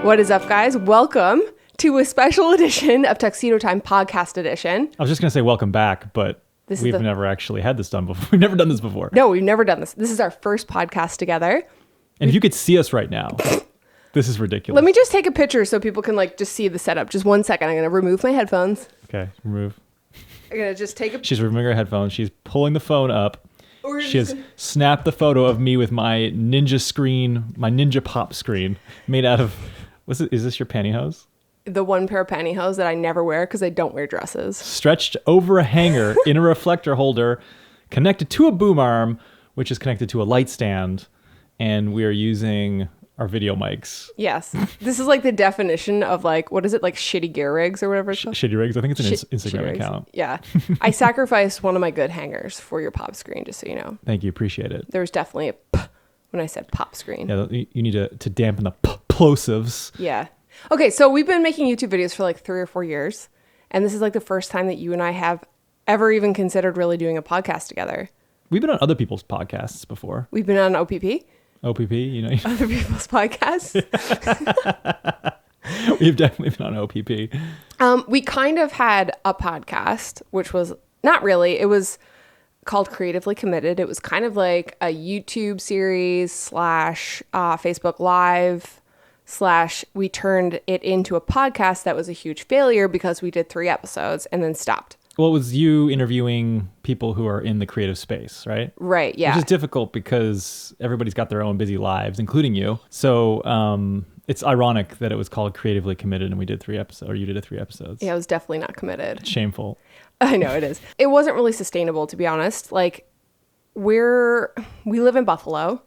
What is up, guys? Welcome to a special edition of Tuxedo Time Podcast Edition. I was just going to say welcome back, but we've never actually had this done before. We've never done this before. No, we've never done this. This is our first podcast together. And if you could see us right now, this is ridiculous. Let me just take a picture so people can just see the setup. Just 1 second. I'm going to remove my headphones. Okay, remove. I'm going to just take a... She's removing her headphones. She's pulling the phone up. She has snapped the photo of me with my ninja screen, my ninja pop screen made out of... Is this your pantyhose? The one pair of pantyhose that I never wear because I don't wear dresses. Stretched over a hanger in a reflector holder, connected to a boom arm, which is connected to a light stand, and we are using our video mics. Yes. This is like the definition of what is it, shitty gear rigs or whatever it's called? Shitty rigs? I think it's an Instagram account. Yeah. I sacrificed one of my good hangers for your pop screen, just so you know. Thank you. Appreciate it. There was definitely a p when I said pop screen. Yeah, you need to dampen the plosives. Yeah. Okay, so we've been making YouTube videos for 3 or 4 years, and this is the first time that you and I have ever even considered really doing a podcast together. We've been on other people's podcasts before. We've been on OPP. OPP, Other people's podcasts. We've definitely been on OPP. We kind of had a podcast, which was not really. It was called Creatively Committed. It was kind of like a YouTube series / Facebook Live / we turned it into a podcast that was a huge failure because we did 3 episodes and then stopped. Well, it was you interviewing people who are in the creative space, right? Right, yeah. Which is difficult because everybody's got their own busy lives, including you. So it's ironic that it was called Creatively Committed and we did 3 episodes, or you did 3 episodes. Yeah, I was definitely not committed. It's shameful. I know it is. It wasn't really sustainable, to be honest. We live in Buffalo.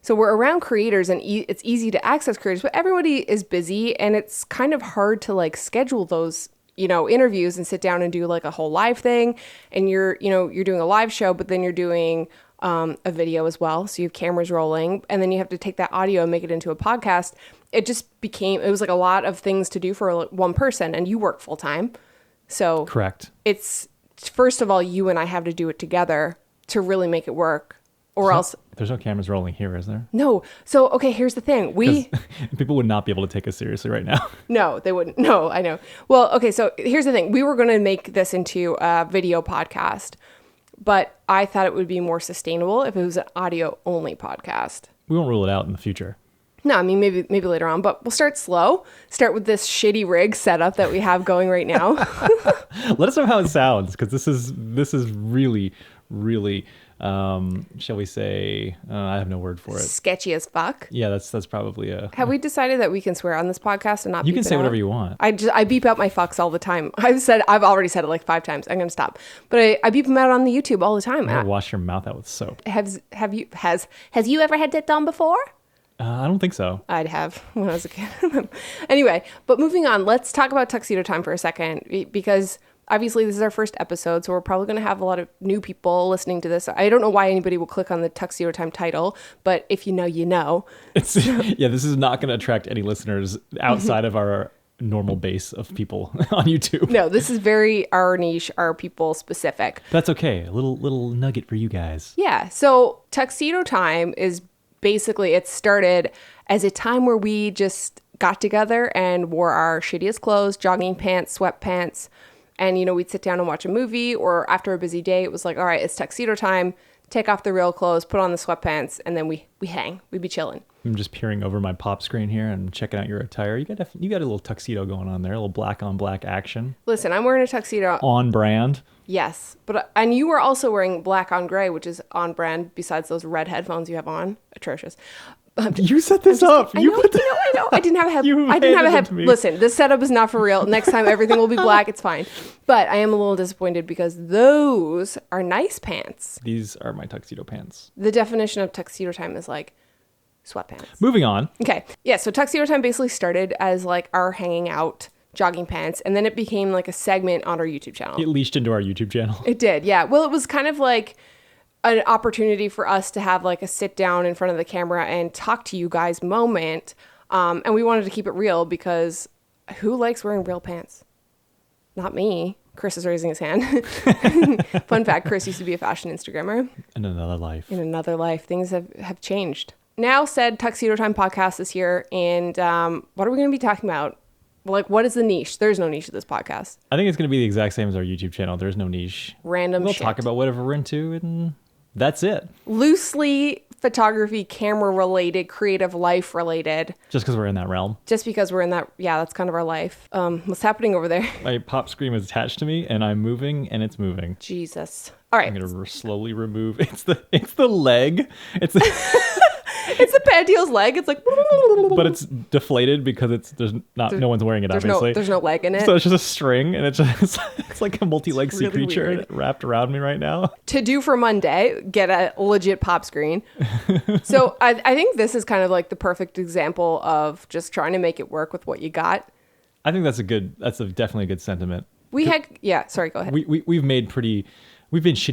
So we're around creators and it's easy to access creators, but everybody is busy and it's kind of hard to schedule those, interviews and sit down and do a whole live thing. And you're doing a live show, but then you're doing a video as well. So you have cameras rolling and then you have to take that audio and make it into a podcast. It was a lot of things to do for one person, and you work full time. So correct. It's first of all, you and I have to do it together to really make it work. Or else... There's no cameras rolling here, is there? No. So, okay, here's the thing. People would not be able to take us seriously right now. No, they wouldn't. No, I know. Well, okay, so here's the thing. We were going to make this into a video podcast, but I thought it would be more sustainable if it was an audio-only podcast. We won't rule it out in the future. No, I mean, maybe later on, but we'll start slow. Start with this shitty rig setup that we have going right now. Let us know how it sounds, because this is really, really... shall we say, I have no word for it. Sketchy as fuck. Yeah, that's probably a... Have we decided that we can swear on this podcast and not You beep can say it whatever out? you want. I beep out my fucks all the time. I've already said it 5 times. I'm going to stop. But I beep them out on the YouTube all the time. You wash your mouth out with soap. Has you ever had that done before? I don't think so. I'd have when I was a kid. Anyway, but moving on, let's talk about Tuxedo Time for a second, because obviously this is our first episode, so we're probably going to have a lot of new people listening to this. I don't know why anybody will click on the Tuxedo Time title, but if you know, you know. Yeah, this is not going to attract any listeners outside of our normal base of people on YouTube. No, this is very our niche, our people specific. That's okay. A little nugget for you guys. Yeah, so Tuxedo Time is basically, it started as a time where we just got together and wore our shittiest clothes, jogging pants, sweatpants, and, we'd sit down and watch a movie, or after a busy day, it was all right, it's tuxedo time, take off the real clothes, put on the sweatpants, and then we hang. We'd be chilling. I'm just peering over my pop screen here and checking out your attire. You got a little tuxedo going on there, a little black on black action. Listen, I'm wearing a tuxedo. On brand. Yes, and you were also wearing black on gray, which is on brand, besides those red headphones you have on. Atrocious. You set this up. I know. I didn't have a head. Listen, this setup is not for real. Next time, everything will be black. It's fine. But I am a little disappointed because those are nice pants. These are my tuxedo pants. The definition of tuxedo time is sweatpants. Moving on. Okay. Yeah. So tuxedo time basically started as our hanging out jogging pants, and then it became a segment on our YouTube channel. It leached into our YouTube channel. It did. Yeah. Well, it was kind of an opportunity for us to have a sit down in front of the camera and talk to you guys moment. And we wanted to keep it real because who likes wearing real pants? Not me. Chris is raising his hand. Fun fact, Chris used to be a fashion Instagrammer. In another life. Things have changed. now said Tuxedo Time podcast this year, and what are we going to be talking about? Like, what is the niche? There's no niche of this podcast. I think it's going to be the exact same as our YouTube channel. There's no niche. Random We'll shit. talk about whatever we're into, and that's it. Loosely photography, camera related, creative life related. Just because we're in that realm. Just because we're in that, yeah, that's kind of our life. What's happening over there? My pop screen is attached to me, and I'm moving, and it's moving. Jesus. All right. I'm gonna slowly remove. It's the leg. It's it's the Panteo's leg. It's like, but it's deflated because no one's wearing it. Obviously, there's no leg in it. So it's just a string, and it's like a multi-leg sea really creature weird. wrapped around me right now. To do for Monday, get a legit pop screen. So I think this is kind of like the perfect example of just trying to make it work with what you got. I think that's definitely a good sentiment. Sorry, go ahead. We've made shitty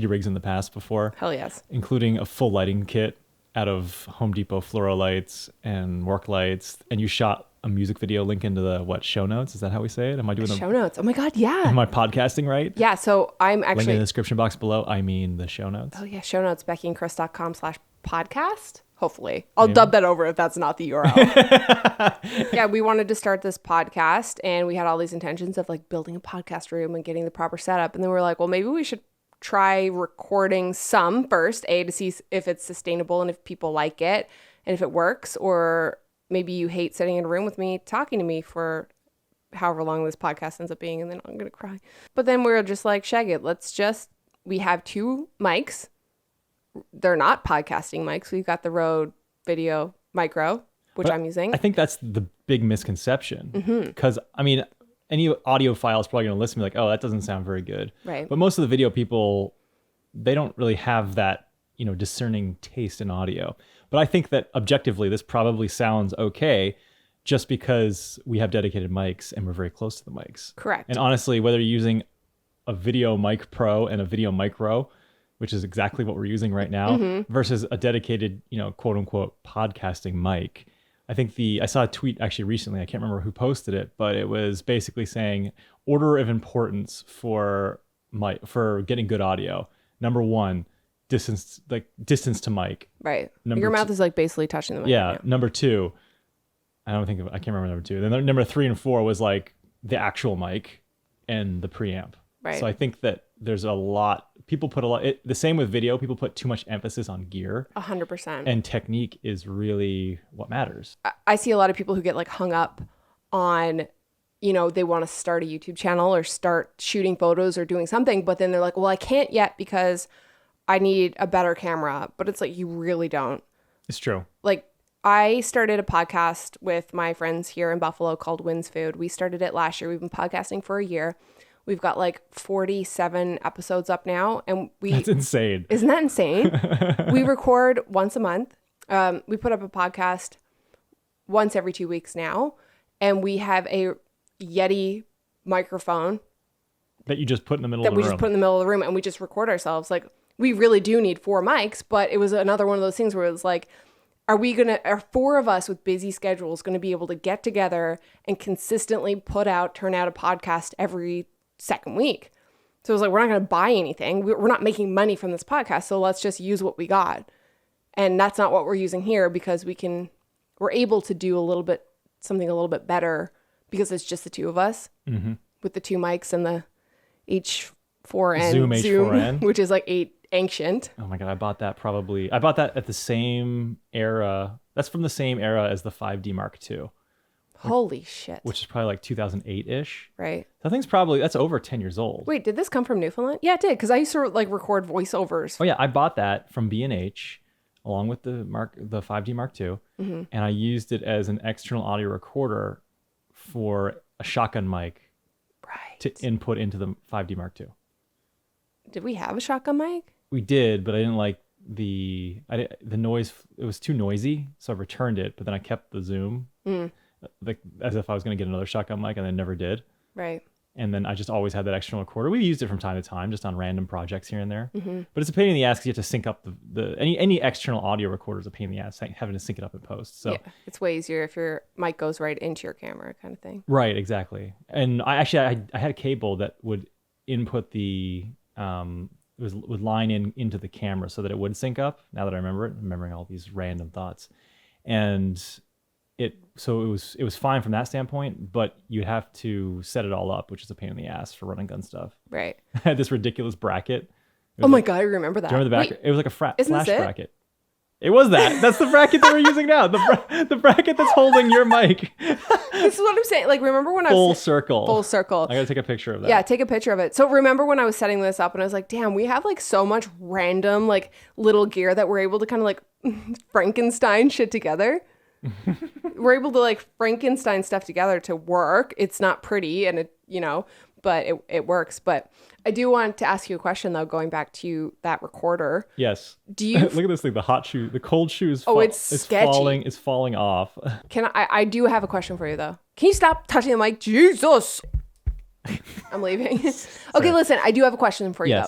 rigs in the past before. Hell yes. Including a full lighting kit out of Home Depot fluoro lights and work lights, and you shot a music video. Link into the show notes. Is that how we say it? Am I doing show notes? Oh my god, yeah. Am I podcasting right? Yeah. So I'm actually link in the description box below. I mean the show notes. Oh yeah, show notes. BeckyandChris.com/podcast. Hopefully, I'll dub that over if that's not the URL. Yeah, we wanted to start this podcast, and we had all these intentions of like building a podcast room and getting the proper setup, and then we're like, well, maybe we should try recording some first, to see if it's sustainable and if people like it and if it works, or maybe you hate sitting in a room with me talking to me for however long this podcast ends up being, and then I'm gonna cry. But then we're just like, shag it. We have 2 mics. They're not podcasting mics. We've got the Rode Video Micro, which I'm using. I think that's the big misconception, because I mean, any audio file is probably going to listen to me like, oh, that doesn't sound very good. Right. But most of the video people, they don't really have that, discerning taste in audio. But I think that objectively, this probably sounds okay just because we have dedicated mics and we're very close to the mics. Correct. And honestly, whether you're using a Video Mic Pro and a Video Micro, which is exactly what we're using right now, versus a dedicated, quote unquote, podcasting mic, I think I saw a tweet actually recently, I can't remember who posted it, but it was basically saying order of importance for getting good audio. Number 1, distance to mic. Right. Your mouth is like basically touching the mic. Yeah. Right. Number 2, I can't remember number 2. Then number 3 and 4 was like the actual mic and the preamp. Right. So I think that there's a lot, people put the same with video, people put too much emphasis on gear. 100%. And technique is really what matters. I see a lot of people who get like hung up on, they want to start a YouTube channel or start shooting photos or doing something, but then they're like, well, I can't yet because I need a better camera. But it's like, you really don't. It's true. Like, I started a podcast with my friends here in Buffalo called Wins Food. We started it last year. We've been podcasting for a year. We've got like 47 episodes up now, and That's insane. Isn't that insane? We record once a month. We put up a podcast once every 2 weeks now, and we have a Yeti microphone that you just put in the middle of the room. Just put in the middle of the room, and we just record ourselves. Like, we really do need 4 mics, but it was another one of those things where it was like, are 4 of us with busy schedules going to be able to get together and consistently turn out a podcast every second week? So it was like, we're not going to buy anything. We're not making money from this podcast. So let's just use what we got. And that's not what we're using here, because we're able to do something a little bit better because it's just the 2 of us with the 2 mics and the H4n Zoom H4n, which is like ancient. Oh my God. I bought that at the same era. That's from the same era as the 5D Mark II. Holy shit. Which is probably like 2008-ish. Right. That thing's that's over 10 years old. Wait, did this come from Newfoundland? Yeah, it did, because I used to like record voiceovers. Oh yeah, I bought that from B&H along with the 5D Mark II, and I used it as an external audio recorder for a shotgun mic to input into the 5D Mark II. Did we have a shotgun mic? We did, but I didn't like the noise. It was too noisy, so I returned it, but then I kept the zoom. As if I was going to get another shotgun mic, and I never did. Right. And then I just always had that external recorder. We used it from time to time, just on random projects here and there. But it's a pain in the ass because you have to sync up any external audio recorder is a pain in the ass, having to sync it up in post. So yeah, it's way easier if your mic goes right into your camera, kind of thing. Right, exactly. And I had a cable that would input the would line into the camera so that it would sync up. Now that I remember it, I'm remembering all these random thoughts. And so it was fine from that standpoint, but you have to set it all up, which is a pain in the ass for run and gun stuff. Right. I had this ridiculous bracket. Oh my God, I remember that. Do you remember the back? It was like a flash it? bracket. It was that. That's the bracket that we're using now. The bracket that's holding your mic. This is what I'm saying. Like, remember when Full circle. Full circle. I gotta take a picture of that. Yeah, take a picture of it. So remember when I was setting this up and I was like, damn, we have like so much random like little gear that we're able to kind of like Frankenstein shit together. We're able to like Frankenstein stuff together to work. It's not pretty and it, you know, but it works. But I do want to ask you a question though, going back to that recorder. Yes. Do you look at this thing? The hot shoe, the cold shoe is it's sketchy. It's falling off. I do have a question for you though. Can you stop touching the mic? Jesus. I'm leaving. Okay, listen, I do have a question for you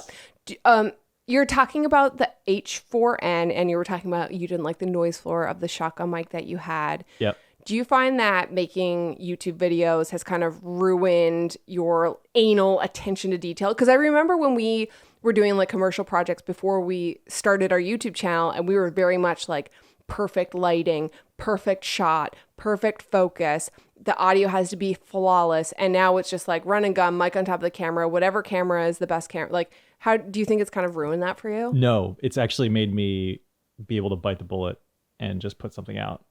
though. You're talking about the H4N and you were talking about you didn't like the noise floor of the shotgun mic that you had. Yep. Do you find that making YouTube videos has kind of ruined your anal attention to detail? Because I remember when we were doing like commercial projects before we started our YouTube channel and we were very much like perfect lighting, perfect shot, perfect focus. The audio has to be flawless. And now it's just like run and gun, mic on top of the camera, whatever camera is the best camera. Like, how do you think it's kind of ruined that for you? No, it's actually made me be able to bite the bullet and just put something out,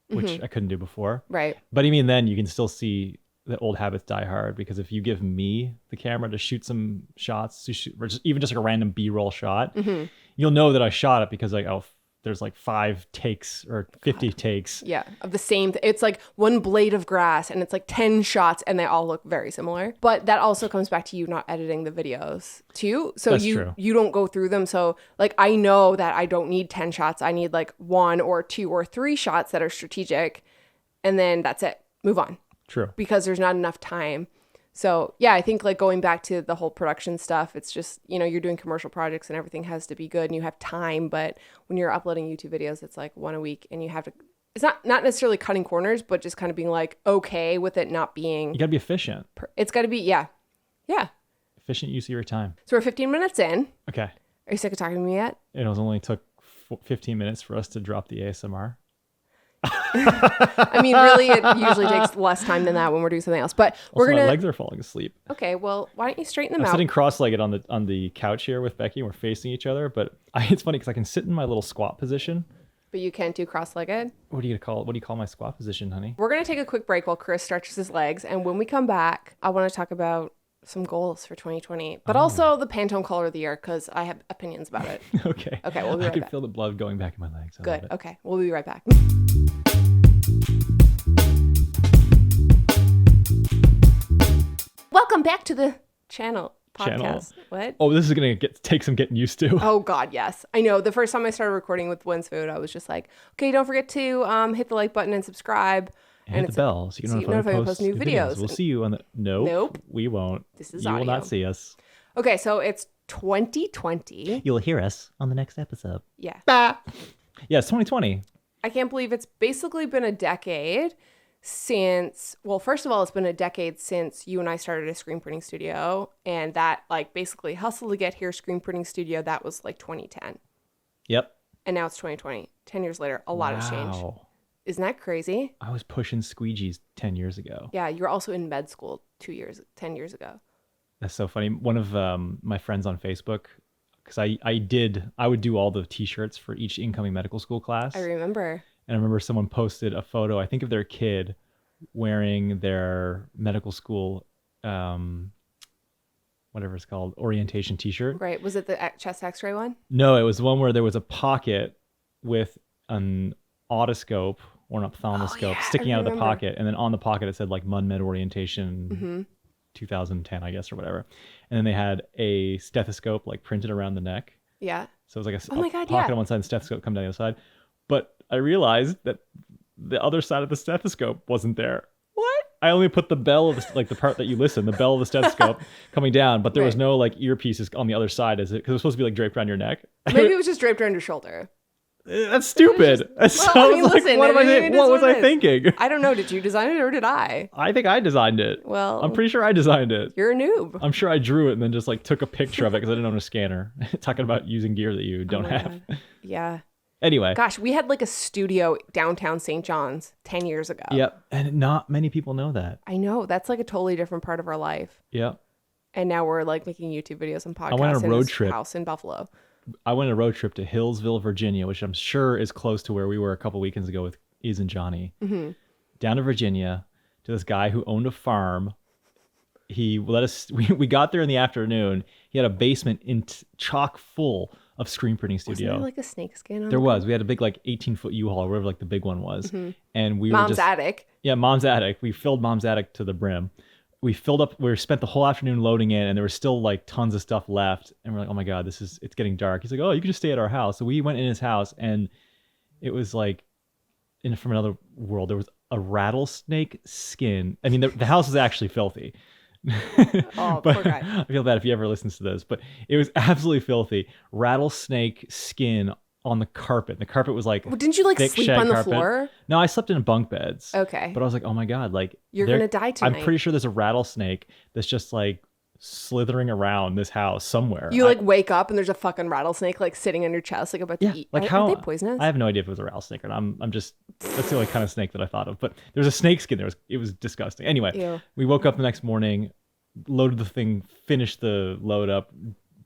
which I couldn't do before. Right. But even then, you can still see that old habits die hard, because if you give me the camera to shoot some shots, or just, even just like a random B-roll shot, you'll know that I shot it because like, there's like 5 takes or 50 takes. Yeah, of the same. It's like one blade of grass and it's like 10 shots and they all look very similar. But that also comes back to you not editing the videos too. So That's true. You don't go through them. So like I know that I don't need 10 shots. I need like 1 or 2 or 3 shots that are strategic. And then that's it. Move on. True. Because there's not enough time. So yeah, I think like going back to the whole production stuff, it's just, you know, you're doing commercial projects and everything has to be good and you have time. But when you're uploading YouTube videos, it's like 1 a week and you have to, it's not necessarily cutting corners, but just kind of being like, okay with it not being. You got to be efficient. It's got to be, yeah. Efficient use of your time. So we're 15 minutes in. Okay. Are you sick of talking to me yet? It only took 15 minutes for us to drop the ASMR. I mean, really, it usually takes less time than that when we're doing something else. But we're gonna. My legs are falling asleep. Okay, well, why don't you straighten them I'm out? sitting cross-legged on the couch here with Becki, and we're facing each other. But it's funny because I can sit in my little squat position. But you can't do cross-legged. What do you call my squat position, honey? We're gonna take a quick break while Chris stretches his legs, and when we come back, I want to talk about some goals for 2020, but also the Pantone color of the year because I have opinions about it. Okay. Okay, we'll be right back. I can feel the blood going back in my legs. Good. Okay, we'll be right back. Welcome back to the podcast. What? Oh, this is gonna take some getting used to. Oh God, yes. I know. The first time I started recording with When's Food, I was just like, okay, don't forget to hit the like button and subscribe. And hit the bell so you can notify when we post new videos. We'll see you on the... Nope. We won't. This is You audio. will not see us. Okay, so it's 2020. You'll hear us on the next episode. Yeah. Yeah, it's 2020. I can't believe it's basically been a decade since, well, first of all, it's been a decade since you and I started a screen printing studio, and that like basically hustle to get here screen printing studio, that was like 2010. Yep. And now it's 2020. 10 years later, a lot has changed. Isn't that crazy? I was pushing squeegees 10 years ago. Yeah, you were also in med school 10 years ago. That's so funny. One of my friends on Facebook, because I would do all the t-shirts for each incoming medical school class. I remember. And I remember someone posted a photo, I think of their kid wearing their medical school, whatever it's called, orientation t-shirt. Right. Was it the chest x-ray one? No, it was one where there was a pocket with an otoscope or an ophthalmoscope sticking out of the pocket. And then on the pocket, it said like MUNMED orientation 2010, I guess, or whatever. And then they had a stethoscope like printed around the neck. Yeah. So it was like a pocket on one side and stethoscope come down the other side. But I realized that the other side of the stethoscope wasn't there. What? I only put the bell of the part that you listen, the bell of the stethoscope coming down, but there was no like earpieces on the other side, is it? Because it was supposed to be like draped around your neck. Maybe it was just draped around your shoulder. That's stupid. What was I thinking? I don't know. Did you design it or did I? I think I designed it. Well, I'm pretty sure I designed it. You're a noob. I'm sure I drew it and then just like took a picture of it because I didn't own a scanner. Talking about using gear that you don't have. God. Yeah. Anyway. Gosh, we had like a studio downtown St. John's 10 years ago. Yep. And not many people know that. I know. That's like a totally different part of our life. Yep. And now we're like making YouTube videos and podcasts. I went on a road in this trip. House in Buffalo. I went on a road trip to Hillsville, Virginia, which I'm sure is close to where we were a couple weekends ago with Iz and Johnny. Mm-hmm. Down to Virginia to this guy who owned a farm. He let us. We got there in the afternoon. He had a basement chock full of screen printing studio. Wasn't there like a snake skin on There was. We had a big like 18-foot U-Haul or whatever like the big one was. Mm-hmm. And we Mom's were just, attic. Yeah, Mom's attic. We filled Mom's attic to the brim. We filled up. We spent the whole afternoon loading in, and there was still like tons of stuff left. And we're like, oh my god, it's getting dark. He's like, oh, you can just stay at our house. So we went in his house, and it was like from another world. There was a rattlesnake skin. I mean, the house was actually filthy. Oh, but poor guy. I feel bad if he ever listens to this, but it was absolutely filthy. Rattlesnake skin on the carpet. The carpet was like, well, didn't you like thick sleep shag on the carpet. floor? No, I slept in bunk beds. Okay. But I was like, oh my god, like you're gonna die tonight. I'm pretty sure there's a rattlesnake that's just like slithering around this house somewhere. You like wake up and there's a fucking rattlesnake like sitting on your chest, like about to eat. Like Are they poisonous? I have no idea if it was a rattlesnake or not. I'm just that's the only kind of snake that I thought of. But there's a snake skin there. It was disgusting. Anyway, Ew. We woke up the next morning, loaded the thing, finished the load up,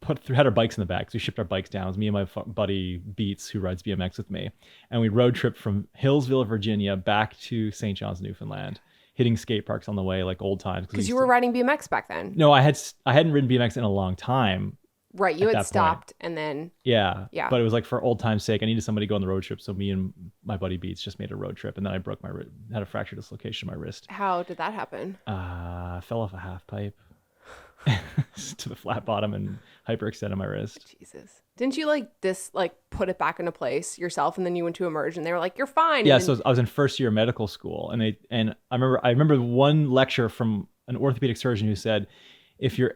had our bikes in the back. So we shipped our bikes down. It was me and my buddy Beats, who rides BMX with me, and we road tripped from Hillsville, Virginia, back to St. John's, Newfoundland, hitting skate parks on the way like old times. Because you were riding BMX back then. No, I hadn't ridden BMX in a long time. Right, you had stopped and then... Yeah. But it was like for old time's sake, I needed somebody to go on the road trip. So me and my buddy Beats just made a road trip, and then I broke had a fracture dislocation in my wrist. How did that happen? Fell off a half pipe to the flat bottom and hyperextended my wrist. Jesus. Didn't you put it back into place yourself, and then you went to Emerge and they were like, you're fine? Yeah, then... so I was in first year of medical school, and I remember one lecture from an orthopedic surgeon who said, if you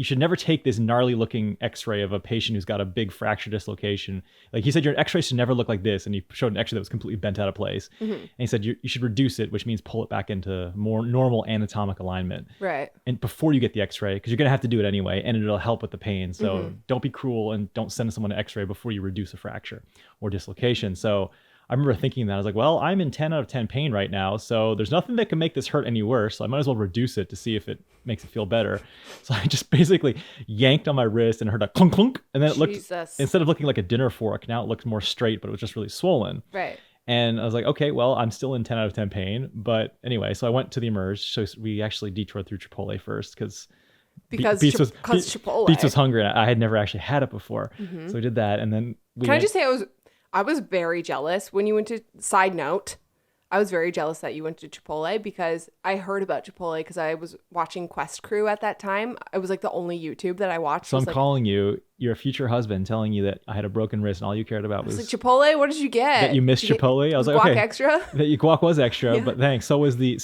should never take this gnarly looking x-ray of a patient who's got a big fracture dislocation. Like he said, your x-ray should never look like this. And he showed an x-ray that was completely bent out of place. Mm-hmm. And he said, you should reduce it, which means pull it back into more normal anatomic alignment. Right. And before you get the x-ray, because you're going to have to do it anyway, and it'll help with the pain. So don't be cruel and don't send someone an x-ray before you reduce a fracture or dislocation. So I remember thinking that. I was like, well, I'm in 10 out of 10 pain right now, so there's nothing that can make this hurt any worse. So I might as well reduce it to see if it makes it feel better. So I just basically yanked on my wrist and heard a clunk clunk. And then it looked, instead of looking like a dinner fork, now it looked more straight, but it was just really swollen. Right. And I was like, okay, well, I'm still in 10 out of 10 pain. But anyway, so I went to the Emerge. So we actually detoured through Chipotle first because Beats Chipotle. Beats was hungry, and I had never actually had it before. Mm-hmm. So we did that. And then Can I just say I was very jealous when you went to, side note, I was very jealous that you went to Chipotle because I heard about Chipotle because I was watching Quest Crew at that time. It was like the only YouTube that I watched. So I'm calling you, your future husband, telling you that I had a broken wrist and all you cared about was like, Chipotle, what did you get? That you missed Chipotle? I was like, guac okay. extra? That your guac was extra, but thanks. So was the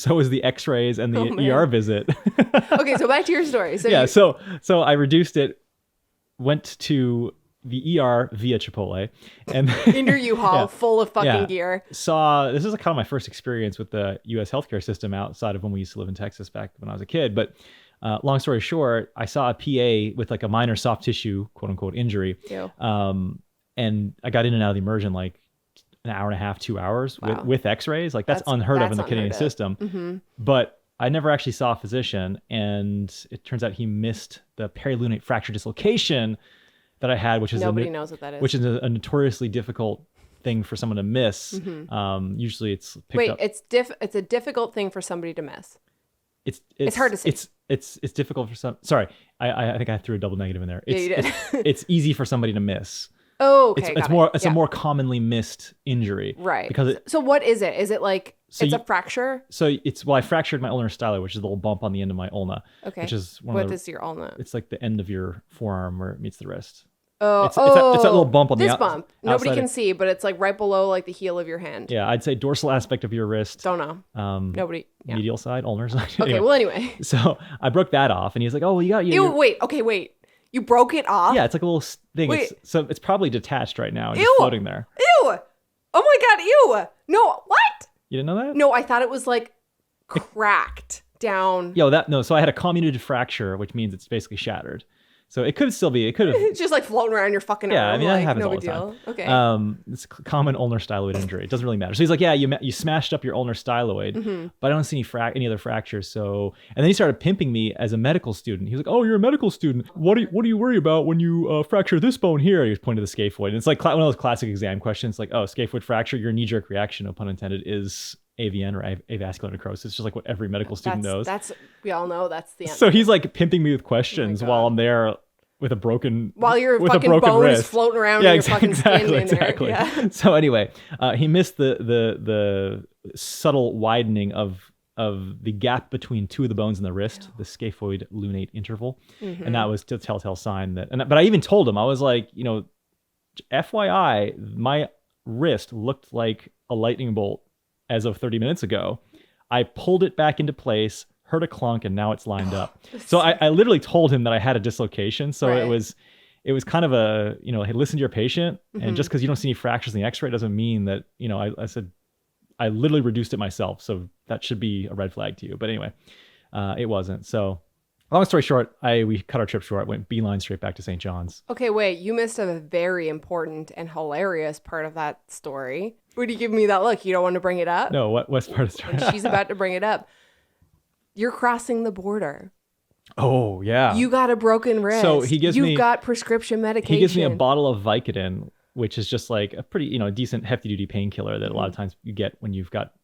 x-rays and the ER visit. Okay, so back to your story. So so I reduced it, went to the ER via Chipotle, and in your U-Haul full of fucking gear. This is kind of my first experience with the U.S. healthcare system outside of when we used to live in Texas back when I was a kid. But long story short, I saw a PA with like a minor soft tissue, quote unquote, injury. Ew. And I got in and out of the Emerge in like an hour and a half, 2 hours with x-rays. Like that's unheard of in the Canadian system. Mm-hmm. But I never actually saw a physician, and it turns out he missed the perilunate fracture dislocation that I had, which is nobody knows what that is. Which is a notoriously difficult thing for someone to miss. Mm-hmm. Usually it's picked up. It's a difficult thing for somebody to miss. It's hard to say. It's difficult for some. Sorry, I think I threw a double negative in there. Yeah, you did. It's easy for somebody to miss. Oh, okay. It's a more commonly missed injury. Right. Because so what is it? Is it like a fracture? So I fractured my ulnar stylo, which is the little bump on the end of my ulna. Okay. Which is what is your ulna? It's like the end of your forearm where it meets the wrist. Oh, it's that little bump on this bump. Nobody can see, but it's like right below like the heel of your hand. Yeah, I'd say dorsal aspect of your wrist. Don't know. Nobody. Yeah. Medial side, ulnar side. Okay. Well, anyway. So I broke that off, and he was like, "Oh, well, you got you." Wait. You broke it off? Yeah, it's like a little thing. It's probably detached right now and just floating there. Ew! Oh my god! Ew! No, what? You didn't know that? No, I thought it was like cracked down. So I had a comminuted fracture, which means it's basically shattered. So it could still be. It could have. It's just like floating around your fucking arm. I mean, that like, happens no all big the time. deal. Okay. It's a common ulnar styloid injury. It doesn't really matter. So he's like, yeah, you smashed up your ulnar styloid, but I don't see any other fractures. So, and then he started pimping me as a medical student. He was like, oh, you're a medical student. What do you worry about when you fracture this bone here? He was pointing to the scaphoid. And it's like one of those classic exam questions, like, oh, scaphoid fracture. Your knee-jerk reaction, no pun intended, is AVN or avascular necrosis. It's just like what every medical student knows. We all know that's the answer. So he's like pimping me with questions while I'm there with a broken while your fucking bone wrist. Is floating around in your fucking skin in there. Yeah. So anyway, he missed the subtle widening of the gap between two of the bones in the wrist, the scaphoid lunate interval, and that was the telltale sign that. But I even told him, I was like, FYI, my wrist looked like a lightning bolt as of 30 minutes ago. I pulled it back into place, heard a clunk, and now it's lined up. So I literally told him that I had a dislocation. So it was kind of a, hey, listen to your patient. And just because you don't see any fractures in the x-ray doesn't mean that, I said, I literally reduced it myself. So that should be a red flag to you. But anyway, it wasn't. So long story short, we cut our trip short, went beeline straight back to St. John's. Okay, wait, you missed a very important and hilarious part of that story. Would you give me that look? You don't want to bring it up? No, what's part of the story? And she's about to bring it up. You're crossing the border. Oh, yeah. You got a broken wrist. So you've got prescription medication. He gives me a bottle of Vicodin, which is just like a pretty, decent hefty duty painkiller that a lot of times you get when you've got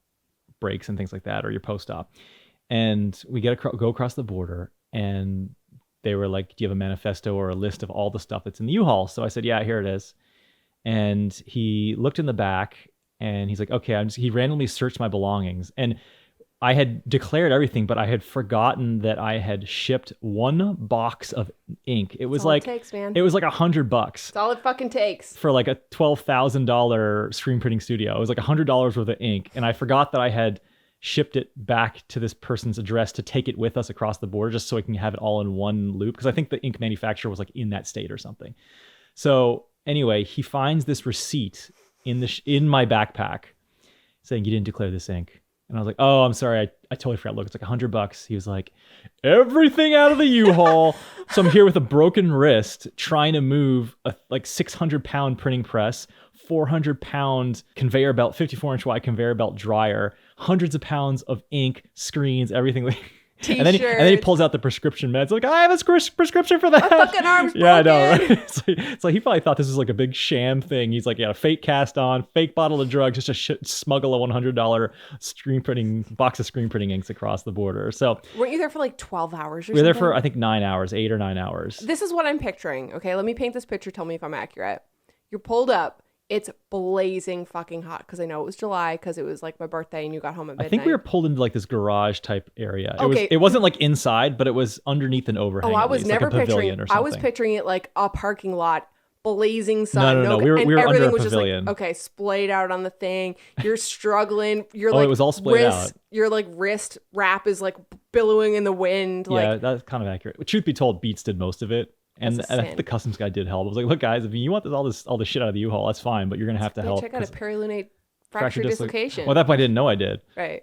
breaks and things like that, or your post-op. And we go across the border, and they were like, do you have a manifesto or a list of all the stuff that's in the U-Haul? So I said, yeah, here it is. And he looked in the back, and he's like, okay, he randomly searched my belongings. And I had declared everything, but I had forgotten that I had shipped one box of ink. It was like, it was like $100. That's all it fucking takes. For like a $12,000 screen printing studio. It was like $100 worth of ink. And I forgot that I had shipped it back to this person's address to take it with us across the border, just so I can have it all in one loop. Because I think the ink manufacturer was like in that state or something. So anyway, he finds this receipt in my backpack saying, you didn't declare this ink. And I was like, oh, I'm sorry. I totally forgot. Look, it's like $100. He was like, everything out of the U-Haul. So I'm here with a broken wrist trying to move a like 600-pound printing press, 400-pound conveyor belt, 54-inch wide conveyor belt dryer, hundreds of pounds of ink, screens, everything. And then he pulls out the prescription meds. Like, I have a prescription for that. My fucking arm's broken. Yeah, I know. Right? It's like he probably thought this was like a big sham thing. He's like, yeah, a fake cast on, fake bottle of drugs, just to smuggle a $100 box of screen printing inks across the border. So weren't you there for like 12 hours or something? We were there for, I think, 9 hours, 8 or 9 hours. This is what I'm picturing. Okay, let me paint this picture. Tell me if I'm accurate. You're pulled up. It's blazing fucking hot because I know it was July because it was like my birthday and you got home at midnight. I think we were pulled into like this garage type area. It wasn't like inside, but it was underneath an overhang. Oh, I was never like picturing. I was picturing it like a parking lot, blazing sun. No. We were under a pavilion. Just like, okay, splayed out on the thing. You're struggling. You're it was all splayed out. Your like wrist wrap is like billowing in the wind. Yeah, that's kind of accurate. Truth be told, Beats did most of it. And I think the customs guy did help. I was like, look, guys, if you want all this shit out of the U-Haul, that's fine, but you're going to have to help. Check out a perilunate fracture dislocation. Well, that part I didn't know I did. Right.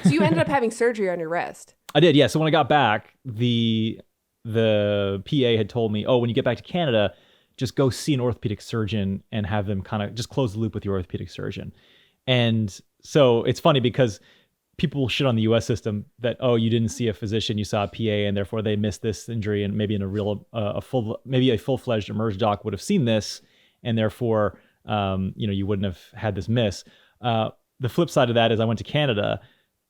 So you ended up having surgery on your wrist. I did, yeah. So when I got back, the PA had told me, oh, when you get back to Canada, just go see an orthopedic surgeon and have them kind of just close the loop with your orthopedic surgeon. And so it's funny because people shit on the U.S. system that, oh, you didn't see a physician, you saw a PA, and therefore they missed this injury, and maybe in a full-fledged emerge doc would have seen this, and therefore, you wouldn't have had this miss. The flip side of that is I went to Canada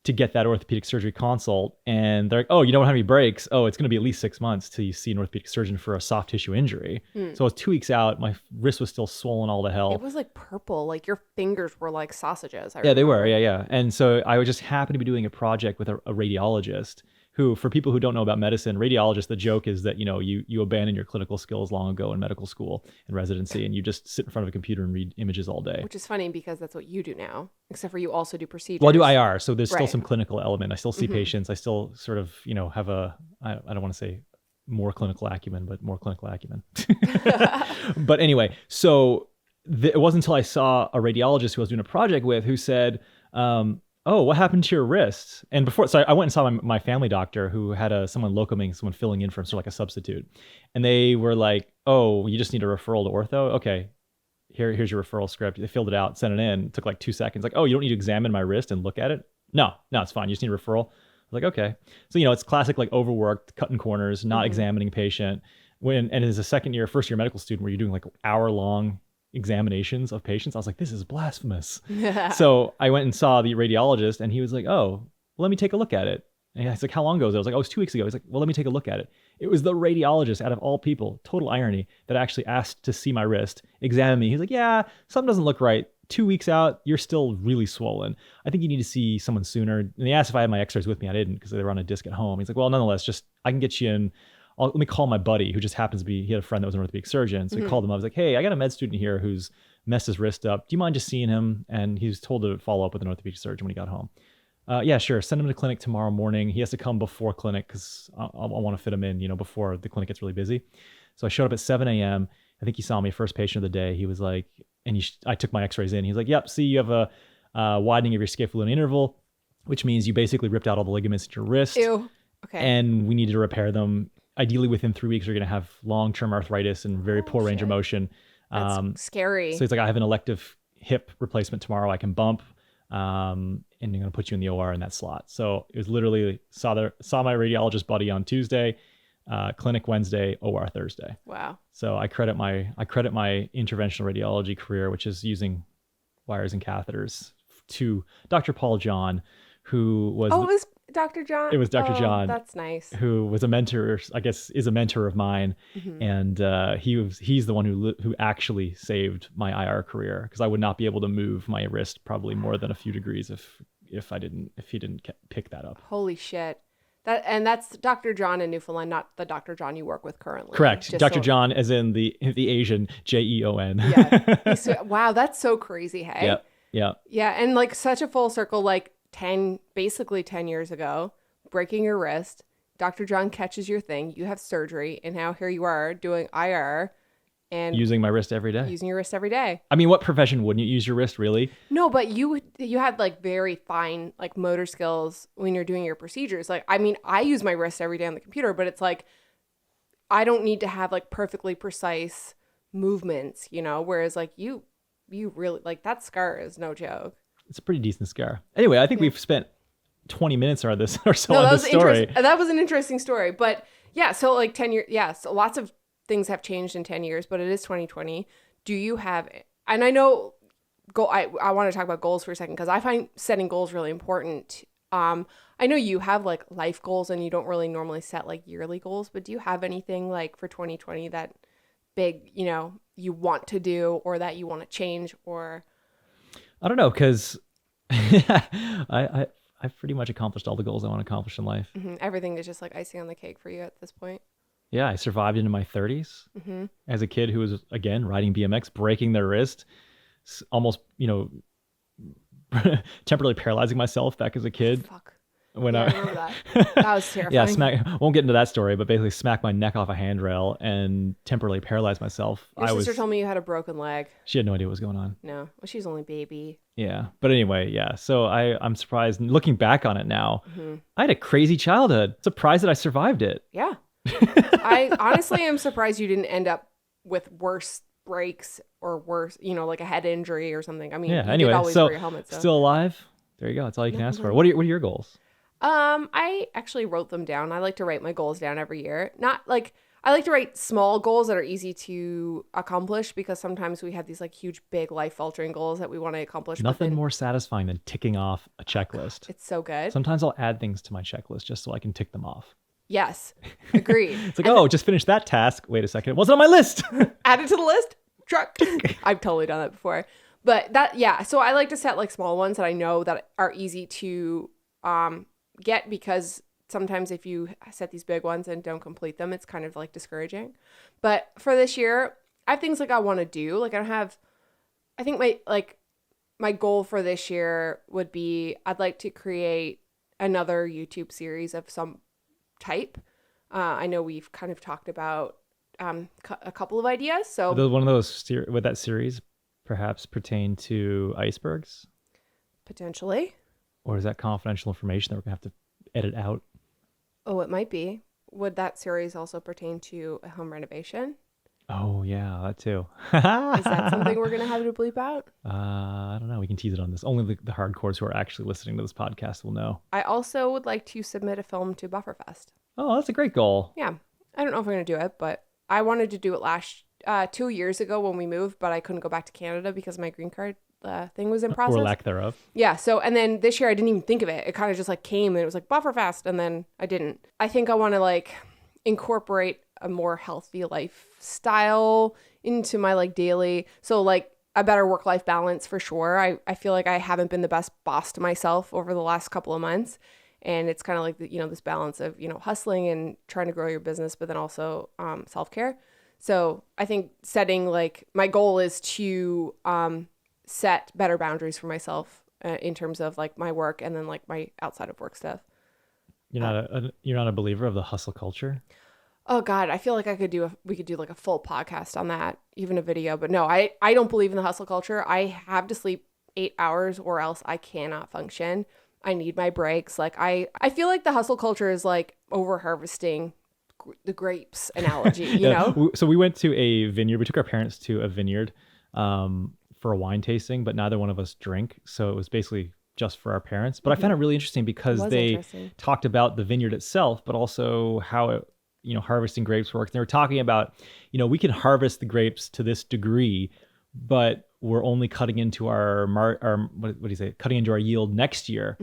to get that orthopedic surgery consult, and they're like, oh, you don't have any breaks. Oh, it's going to be at least 6 months till you see an orthopedic surgeon for a soft tissue injury. So I was 2 weeks out. My wrist was still swollen all to hell. It was like purple. Like your fingers were like sausages. They were. Yeah. And so I just happened to be doing a project with a radiologist who, for people who don't know about medicine, radiologist, the joke is that, you abandon your clinical skills long ago in medical school and residency, and you just sit in front of a computer and read images all day. Which is funny because that's what you do now, except for you also do procedures. Well, I do IR, so there's still some clinical element. I still see patients. I still sort of, have I don't want to say more clinical acumen, but more clinical acumen. But anyway, so it wasn't until I saw a radiologist who I was doing a project with who said, oh, what happened to your wrist? And before, so I went and saw my family doctor who had someone locuming, someone filling in for him, sort of like a substitute. And they were like, oh, you just need a referral to ortho? Okay, here's your referral script. They filled it out, sent it in. It took like 2 seconds. Like, oh, you don't need to examine my wrist and look at it? No, it's fine. You just need a referral. I was like, okay. So, it's classic, like overworked, cutting corners, not examining patient. And as a first year medical student where you're doing like hour-long examinations of patients, I was like, this is blasphemous. So I went and saw the radiologist and he was like, oh, well, let me take a look at it. And I was like, how long ago was it? I was like, oh, it was 2 weeks ago. He's like, well, let me take a look at it. It was the radiologist out of all people, total irony, that actually asked to see my wrist, examine me. He's like, yeah, something doesn't look right. 2 weeks out, you're still really swollen. I think you need to see someone sooner. And he asked if I had my x-rays with me. I didn't because they were on a disc at home. He's like, well, nonetheless, just I can get you in. Let me call my buddy who just happens to be, he had a friend that was an orthopedic surgeon. So he called him. I was like, hey, I got a med student here who's messed his wrist up. Do you mind just seeing him? And he was told to follow up with an orthopedic surgeon when he got home. Yeah, sure. Send him to clinic tomorrow morning. He has to come before clinic because I want to fit him in, before the clinic gets really busy. So I showed up at 7 a.m. I think he saw me, first patient of the day. He was like, I took my x-rays in. He's like, yep, see, you have a widening of your scaphoid interval, which means you basically ripped out all the ligaments in your wrist. Ew. Okay. And we needed to repair them. Ideally, within 3 weeks, you're going to have long-term arthritis and very poor range of motion. That's scary. So he's like, I have an elective hip replacement tomorrow. I can bump. And I'm going to put you in the OR in that slot. So it was literally saw my radiologist buddy on Tuesday, clinic Wednesday, OR Thursday. Wow. So I credit my interventional radiology career, which is using wires and catheters, to Dr. Paul John, who was... Oh, it was Dr. John? It was Dr. John. That's nice. Who was a mentor, I guess is a mentor of mine. And he's the one who actually saved my IR career, because I would not be able to move my wrist probably more than a few degrees if he didn't pick that up. Holy shit. That's Dr. John in Newfoundland, not the Dr. John you work with currently. Correct. Dr. John as in the Asian Jeon. Yeah. Wow, that's so crazy, hey? Yeah. Yeah, and like such a full circle, like basically 10 years ago, breaking your wrist, Dr. John catches your thing, you have surgery, and now here you are doing IR and using my wrist every day. Using your wrist every day. I mean, what profession wouldn't you use your wrist, really? No, but you had like very fine like motor skills when you're doing your procedures. Like, I mean, I use my wrist every day on the computer, but it's like I don't need to have like perfectly precise movements, whereas like you really, like, that scar is no joke. It's a pretty decent scar. Anyway, I think we've spent 20 minutes or so on this story. That was an interesting story. But yeah, so like 10 years, yeah, so lots of things have changed in 10 years, but it is 2020. Do you have, and I know, I want to talk about goals for a second because I find setting goals really important. I know you have like life goals and you don't really normally set like yearly goals, but do you have anything like for 2020 that big, you want to do or that you want to change? Or I don't know, because I've pretty much accomplished all the goals I want to accomplish in life. Everything is just like icing on the cake for you at this point. Yeah, I survived into my 30s as a kid who was, again, riding BMX, breaking their wrist, almost, temporarily paralyzing myself back as a kid. Oh, fuck. I remember that. That was terrifying. Yeah, won't get into that story, but basically smacked my neck off a handrail and temporarily paralyzed myself. Your sister told me you had a broken leg. She had no idea what was going on. No. Well, she's only baby. Yeah. But anyway, yeah. So I'm surprised. Looking back on it now, I had a crazy childhood. Surprised that I survived it. Yeah. I honestly am surprised you didn't end up with worse breaks or worse, like a head injury or something. I mean, yeah. You Anyway, did always wear your helmet, so. Still alive. There you go. That's all you can ask for. What are your goals? I actually wrote them down. I like to write my goals down every year. Not like I like to write small goals that are easy to accomplish, because sometimes we have these like huge, big, life-altering goals that we want to accomplish. Nothing more satisfying than ticking off a checklist. It's so good. Sometimes I'll add things to my checklist just so I can tick them off. Yes, agreed. It's like, just finished that task. Wait a second, it wasn't on my list. Add it to the list. Truck. I've totally done that before. But so I like to set like small ones that I know that are easy to get, because sometimes if you set these big ones and don't complete them, it's kind of like discouraging. But for this year, I have things like I want to do. Like I think my goal for this year would be I'd like to create another YouTube series of some type. I know we've kind of talked about a couple of ideas. So one of those would that series perhaps pertain to icebergs? Potentially. Or is that confidential information that we're going to have to edit out? Oh, it might be. Would that series also pertain to a home renovation? Oh, yeah, that too. Is that something we're going to have to bleep out? I don't know. We can tease it on this. Only the hardcores who are actually listening to this podcast will know. I also would like to submit a film to Bufferfest. Oh, that's a great goal. Yeah. I don't know if I'm going to do it, but I wanted to do it 2 years ago when we moved, but I couldn't go back to Canada because my green card thing was in process. Or lack thereof. Yeah. So, and then this year I didn't even think of it. It kind of just like came and it was like Bufferfest, and then I didn't. I think I want to like incorporate a more healthy lifestyle into my like daily. So like a better work-life balance for sure. I feel like I haven't been the best boss to myself over the last couple of months. And it's kind of like, this balance of, hustling and trying to grow your business, but then also self-care. So I think setting like my goal is to set better boundaries for myself in terms of like my work and then like my outside of work stuff. You're not a believer of the hustle culture? Oh God, I feel like we could do like a full podcast on that, even a video. But no, I don't believe in the hustle culture. I have to sleep 8 hours or else I cannot function. I need my breaks. Like I feel like the hustle culture is like over harvesting the grapes analogy, you know? So we went to a vineyard. We took our parents to a vineyard for a wine tasting, but neither one of us drink. So it was basically just for our parents. But I found it really interesting because they talked about the vineyard itself, but also how it, harvesting grapes works. And they were talking about, we can harvest the grapes to this degree, but we're only cutting into our what do you say? Cutting into our yield next year,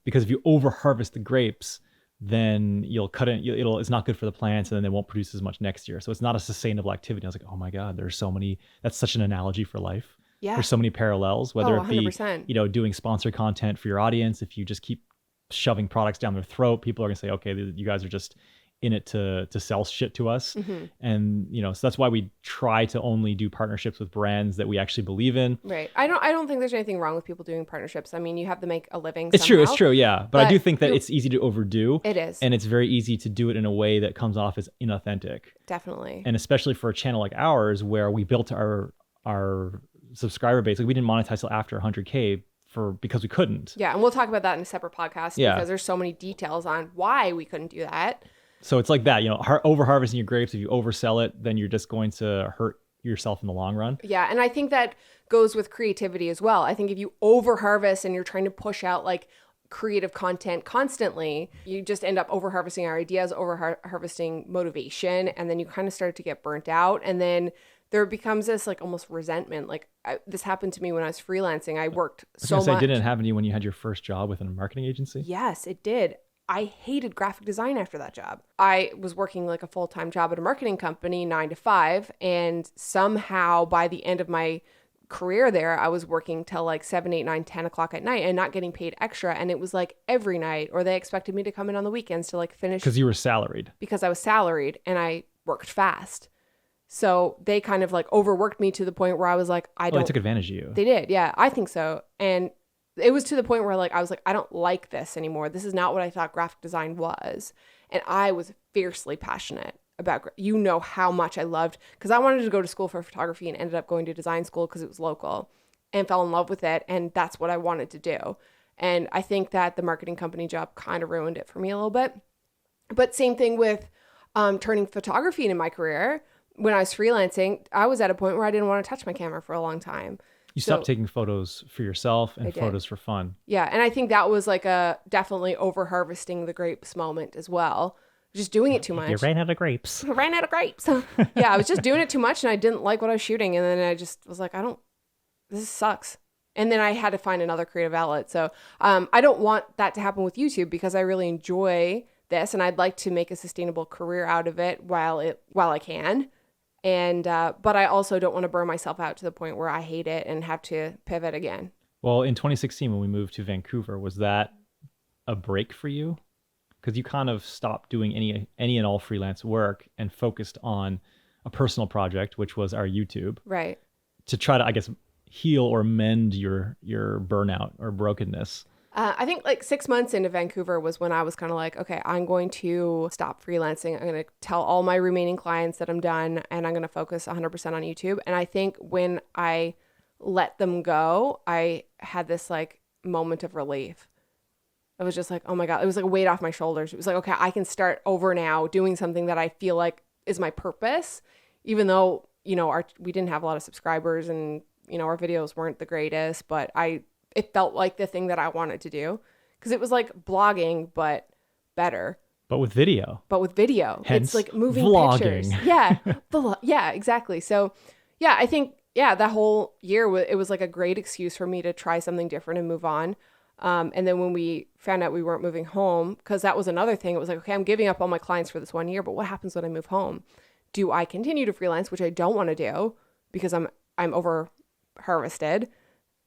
because if you over harvest the grapes, then you'll cut it. It's not good for the plants, and then they won't produce as much next year. So it's not a sustainable activity. I was like, oh my God, there's so many. That's such an analogy for life. Yeah, there's so many parallels. Whether it be 100%. Doing sponsored content for your audience, if you just keep shoving products down their throat, people are gonna say, okay, you guys are just in it to sell shit to us. And so that's why we try to only do partnerships with brands that we actually believe in. Right. I don't think there's anything wrong with people doing partnerships. I mean, you have to make a living somehow. It's true, yeah. But I do think that it's easy to overdo. It is. And it's very easy to do it in a way that comes off as inauthentic. Definitely. And especially for a channel like ours where we built our subscriber base. Like we didn't monetize till after 100K because we couldn't. Yeah, and we'll talk about that in a separate podcast because there's so many details on why we couldn't do that. So it's like that, over harvesting your grapes. If you oversell it, then you're just going to hurt yourself in the long run. Yeah. And I think that goes with creativity as well. I think if you over harvest and you're trying to push out like creative content constantly, you just end up over harvesting our ideas, over harvesting motivation. And then you kind of start to get burnt out. And then there becomes this like almost resentment. Like this happened to me when I was freelancing. I worked so much. Didn't it happen to you when you had your first job with a marketing agency? Yes, it did. I hated graphic design after that job. I was working like a full-time job at a marketing company, 9 to 5. And somehow by the end of my career there, I was working till like 7, 8, 9, 10 o'clock at night and not getting paid extra. And it was like every night, or they expected me to come in on the weekends to like finish. Because you were salaried. Because I was salaried and I worked fast. So they kind of like overworked me to the point where I was like, they took advantage of you. They did. Yeah, I think so. And it was to the point where like I was like, I don't like this anymore. This is not what I thought graphic design was. And I was fiercely passionate about, how much I loved, because I wanted to go to school for photography and ended up going to design school because it was local, and fell in love with it. And that's what I wanted to do. And I think that the marketing company job kind of ruined it for me a little bit. But same thing with turning photography into my career. When I was freelancing, I was at a point where I didn't want to touch my camera for a long time. You stopped taking photos for yourself and photos for fun. Yeah. And I think that was like a definitely over harvesting the grapes moment as well. Just doing it too much. You ran out of grapes. I ran out of grapes. Yeah. I was just doing it too much and I didn't like what I was shooting. And then I just was like, this sucks. And then I had to find another creative outlet. So I don't want that to happen with YouTube because I really enjoy this and I'd like to make a sustainable career out of it while I can. And, but I also don't want to burn myself out to the point where I hate it and have to pivot again. Well, in 2016, when we moved to Vancouver, was that a break for you? Because you kind of stopped doing any and all freelance work and focused on a personal project, which was our YouTube. Right. To try to, I guess, heal or mend your burnout or brokenness. I think like 6 months into Vancouver was when I was kind of like, okay, I'm going to stop freelancing. I'm going to tell all my remaining clients that I'm done and I'm going to focus 100% on YouTube. And I think when I let them go, I had this like moment of relief it was just like, oh my God, it was like a weight off my shoulders. It was like, okay, I can start over now doing something that I feel like is my purpose, even though, you know, we didn't have a lot of subscribers and, you know, our videos weren't the greatest, but it felt like the thing that I wanted to do because it was like blogging, but better. But with video. Hence, it's like moving vlogging. pictures. Yeah. Yeah, exactly. So yeah, I think, yeah, that whole year, it was like a great excuse for me to try something different and move on. And then when we found out we weren't moving home, because that was another thing, it was like, okay, I'm giving up all my clients for this 1 year, but what happens when I move home? Do I continue to freelance, which I don't want to do because I'm over harvested.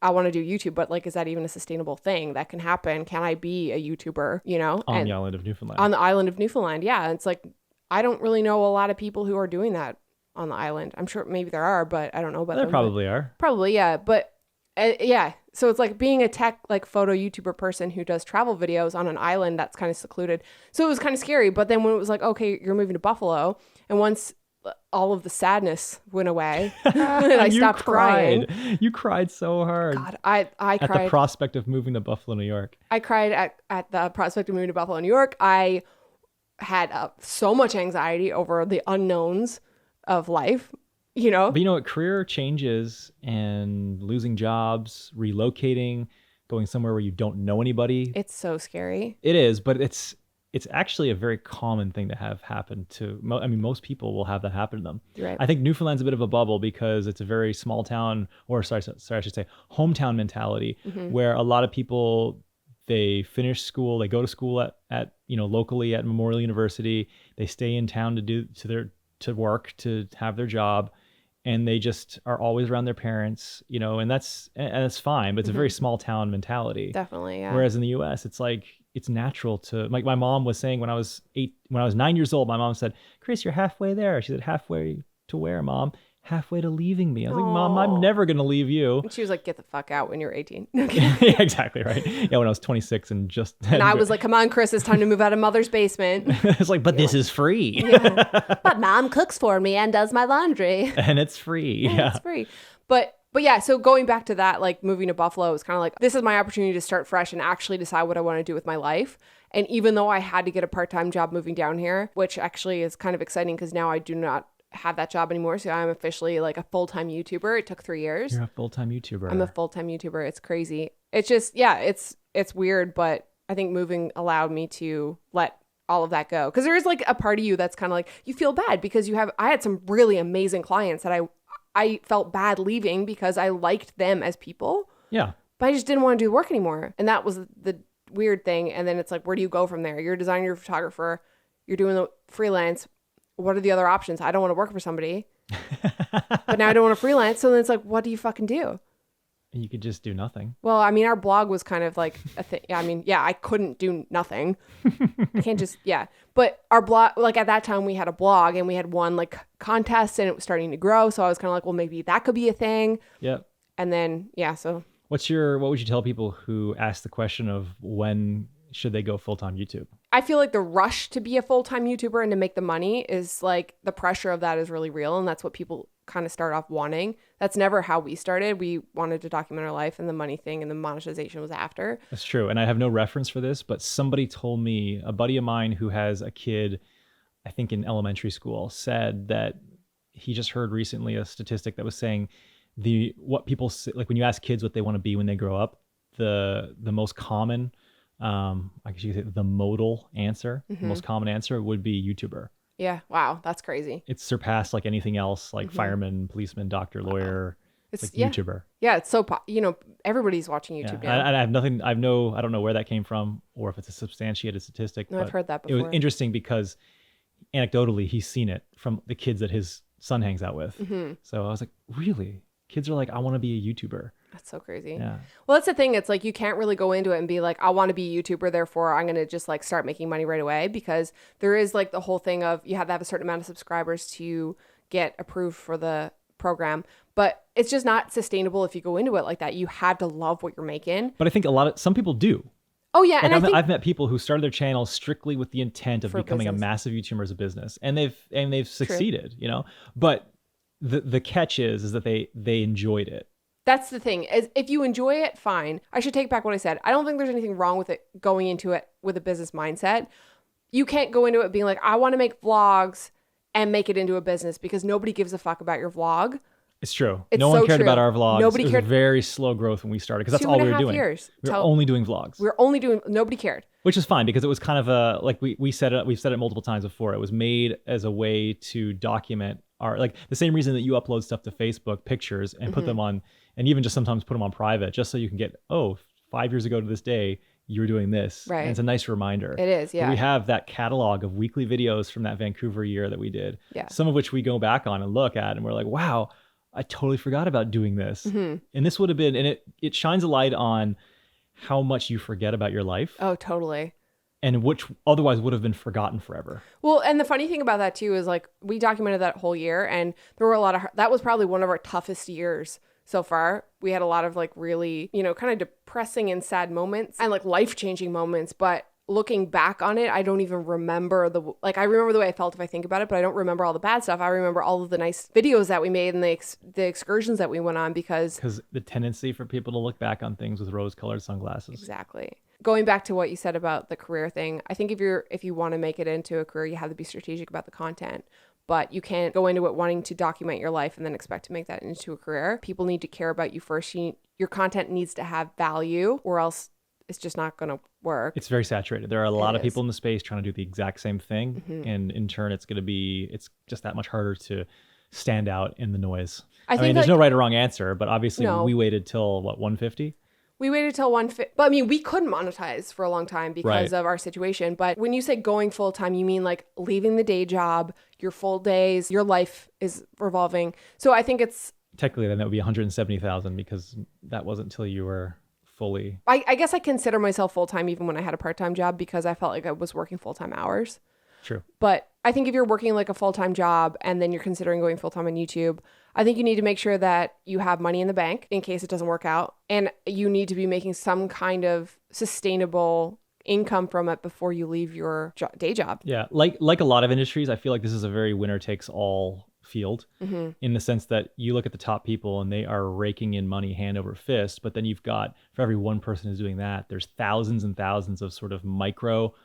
I want to do YouTube, but like, is that even a sustainable thing that can happen? Can I be a YouTuber, you know? On the island of Newfoundland. On the island of Newfoundland, yeah. It's like, I don't really know a lot of people who are doing that on the island. I'm sure maybe there are, but I don't know about them. There probably are. Probably, yeah. But yeah. So it's like being a tech, like photo YouTuber person who does travel videos on an island that's kind of secluded. So it was kind of scary. But then when it was like, okay, you're moving to Buffalo. And once all of the sadness went away and I stopped crying. You cried so hard. God, I cried. At the prospect of moving to Buffalo, New York. I cried at the prospect of moving to Buffalo, New York. I had so much anxiety over the unknowns of life, you know? But you know what? Career changes and losing jobs, relocating, going somewhere where you don't know anybody. It's so scary. It is, but it's actually a very common thing to have happen to, I mean, most people will have that happen to them. Right. I think Newfoundland's a bit of a bubble because it's a very small town, or sorry, I should say hometown mentality, where a lot of people, they finish school, they go to school at you know, locally at Memorial University, they stay in town to work, to have their job, and they just are always around their parents, you know, and that's fine, but it's a very small town mentality. Definitely, yeah. Whereas in the US, it's like, it's natural to, like my mom was saying when I was 9 years old, my mom said, Chris, you're halfway there. She said, halfway to where, Mom? Halfway to leaving me. I was like, Mom, I'm never going to leave you. And she was like, get the fuck out when you're 18. Yeah, exactly, right. Yeah, when I was 26 and just... And I was like, come on, Chris, it's time to move out of mother's basement. It's like, but this is free. Yeah. But Mom cooks for me and does my laundry. And it's free. Yeah. It's free. But yeah, so going back to that, like moving to Buffalo was kind of like, this is my opportunity to start fresh and actually decide what I want to do with my life. And even though I had to get a part-time job moving down here, which actually is kind of exciting because now I do not have that job anymore. So I'm officially like a full-time YouTuber. It took 3 years. You're a full-time YouTuber. I'm a full-time YouTuber. It's crazy. It's just, yeah, it's weird, but I think moving allowed me to let all of that go. Because there is like a part of you that's kind of like, you feel bad because I had some really amazing clients that I felt bad leaving because I liked them as people. Yeah. But I just didn't want to do the work anymore. And that was the weird thing. And then it's like, where do you go from there? You're a designer, you're a photographer, you're doing the freelance. What are the other options? I don't want to work for somebody, but now I don't want to freelance. So then it's like, what do you fucking do? You could just do nothing. Well, I mean, our blog was kind of like a thing. I mean, yeah, I couldn't do nothing. I can't just, yeah. But our blog, like at that time we had a blog and we had won like contests and it was starting to grow. So I was kind of like, well, maybe that could be a thing. Yep. And then, yeah, so. What would you tell people who ask the question of when should they go full-time YouTube? I feel like the rush to be a full-time YouTuber and to make the money is like, the pressure of that is really real. And that's what people kind of start off wanting. That's never how we started. We wanted to document our life, and the money thing and the monetization was after. That's true. And I have no reference for this, but somebody told me, a buddy of mine who has a kid, I think in elementary school, said that he just heard recently a statistic that was saying what people say, like when you ask kids what they want to be when they grow up, the most common, I guess you could say the modal answer, the most common answer would be YouTuber. Yeah. Wow. That's crazy. It's surpassed like anything else, like fireman, policeman, doctor, lawyer. It's like YouTuber. Yeah. It's so, everybody's watching YouTube now. I have nothing, I don't know where that came from or if it's a substantiated statistic. No, I've heard that before. It was interesting because anecdotally, he's seen it from the kids that his son hangs out with. So I was like, really? Kids are like, I want to be a YouTuber. That's so crazy. Yeah. Well, that's the thing. It's like, you can't really go into it and be like, I want to be a YouTuber, therefore I'm going to just like start making money right away, because there is like the whole thing of you have to have a certain amount of subscribers to get approved for the program. But it's just not sustainable if you go into it like that. You had to love what you're making. But I think some people do. Oh yeah. Like I've met people who started their channel strictly with the intent of becoming business. a massive YouTuber as a business, and they've succeeded, But the catch is that they enjoyed it. That's the thing. Is if you enjoy it, fine. I should take back what I said. I don't think there's anything wrong with it going into it with a business mindset. You can't go into it being like, I want to make vlogs and make it into a business, because nobody gives a fuck about your vlog. It's true. It's no one so cared true. about our vlogs. Nobody it was cared. a very slow growth when we started, because that's all we were doing. 2.5 years. We were only doing vlogs. Nobody cared. Which is fine, because it was kind of a, like we've said it multiple times before. It was made as a way to document our, like the same reason that you upload stuff to Facebook, pictures, and put them on, and even just sometimes put them on private, just so you can get, 5 years ago to this day, you were doing this. Right. And it's a nice reminder. It is, yeah. But we have that catalog of weekly videos from that Vancouver year that we did. Yeah. Some of which we go back on and look at, and we're like, wow, I totally forgot about doing this. And this would have been, and it shines a light on how much you forget about your life. Oh, totally. And which otherwise would have been forgotten forever. Well, and the funny thing about that too is like we documented that whole year, and there were a lot of, that was probably one of our toughest years so far. We had a lot of like really, kind of depressing and sad moments and like life-changing moments, but looking back on it, I don't even remember I remember the way I felt if I think about it, but I don't remember all the bad stuff. I remember all of the nice videos that we made and the excursions that we went on, because the tendency for people to look back on things with rose-colored sunglasses. Exactly. Going back to what you said about the career thing, I think if you want to make it into a career, you have to be strategic about the content. But you can't go into it wanting to document your life and then expect to make that into a career. People need to care about you first. Your content needs to have value, or else it's just not going to work. It's very saturated. There are a lot of people in the space trying to do the exact same thing. And in turn, it's just that much harder to stand out in the noise. I mean, there's no right or wrong answer, but obviously we waited till 150? We waited till 150. But I mean, we couldn't monetize for a long time because of our situation. But when you say going full time, you mean like leaving the day job, your full days, your life is revolving. So I think it's technically then that would be 170,000, because that wasn't until you were fully. I guess I consider myself full time even when I had a part time job, because I felt like I was working full time hours. True. But I think if you're working like a full time job and then you're considering going full time on YouTube, I think you need to make sure that you have money in the bank in case it doesn't work out. And you need to be making some kind of sustainable income from it before you leave your day job. Yeah. Like a lot of industries, I feel like this is a very winner takes all field in the sense that you look at the top people and they are raking in money hand over fist. But then you've got, for every one person who's doing that, there's thousands and thousands of sort of micro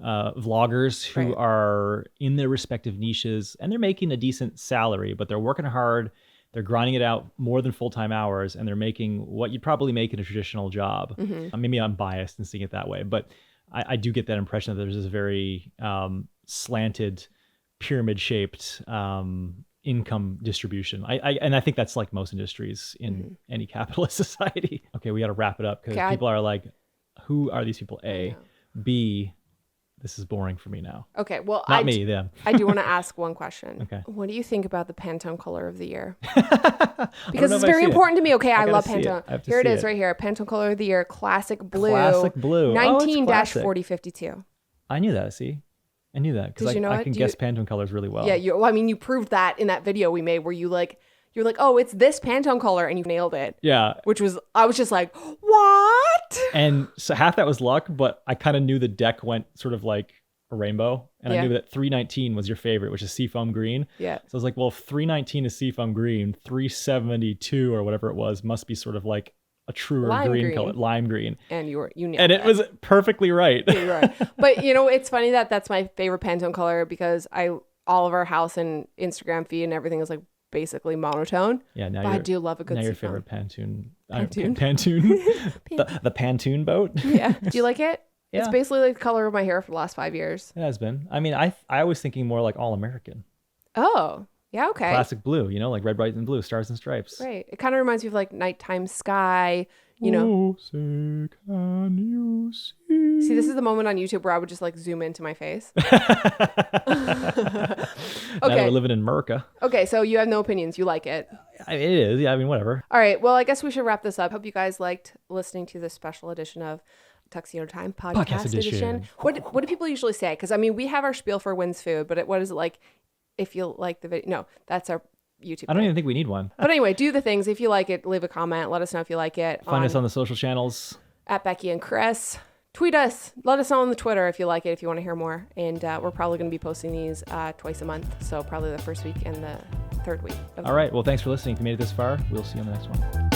vloggers who are in their respective niches, and they're making a decent salary, but they're working hard, they're grinding it out more than full-time hours, and they're making what you'd probably make in a traditional job. Maybe I'm biased in seeing it that way, but I do get that impression that there's this very slanted, pyramid-shaped income distribution. I think that's like most industries in any capitalist society. Okay, we got to wrap it up, because people are like, who are these people? A. B, this is boring for me now. Okay, well, Not me, them. I do want to ask one question. Okay. What do you think about the Pantone color of the year? Because it's very important to me. Okay, I love Pantone. Here it is right here. Pantone color of the year, classic blue. Classic blue. 19-4052. I knew that, see? I knew that, because I can guess Pantone colors really well. Yeah, you proved that in that video we made where you're like, oh, it's this Pantone color, and you nailed it. Yeah. I was just like, what? And so half that was luck, but I kind of knew the deck went sort of like a rainbow. And I knew that 319 was your favorite, which is seafoam green. Yeah. So I was like, well, if 319 is seafoam green, 372 or whatever it was must be sort of like a truer green color, lime green. And you nailed it. And it was perfectly right. You're right. But it's funny that that's my favorite Pantone color, because all of our house and Instagram feed and everything is like basically monotone. Yeah, now I do love a good. Now your favorite Pantone. Pantone. the Pantone boat. Yeah. Do you like it? Yeah. It's basically like the color of my hair for the last 5 years. It has been. I mean, I was thinking more like all American. Oh, yeah, okay. Classic blue, like red, white, and blue, stars and stripes. Right. It kind of reminds me of like nighttime sky. Oh, say can you see? See, this is the moment on YouTube where I would just like zoom into my face. Okay. Now that we're living in America. Okay, so you have no opinions. You like it. It is. Yeah, I mean, whatever. All right. Well, I guess we should wrap this up. Hope you guys liked listening to this special edition of Tuxedo Time podcast edition. What do people usually say? Because I mean, we have our spiel for Wins Food, but what is it like if you like the video? No, that's our YouTube. I don't even think we need one. But anyway, do the things. If you like it, leave a comment. Let us know if you like it. Find us on the social channels. At Becki and Chris. Tweet us. Let us know on the Twitter if you like it, if you want to hear more. And we're probably going to be posting these twice a month. So probably the first week and the third week. All right. Well, thanks for listening. If you made it this far, we'll see you on the next one.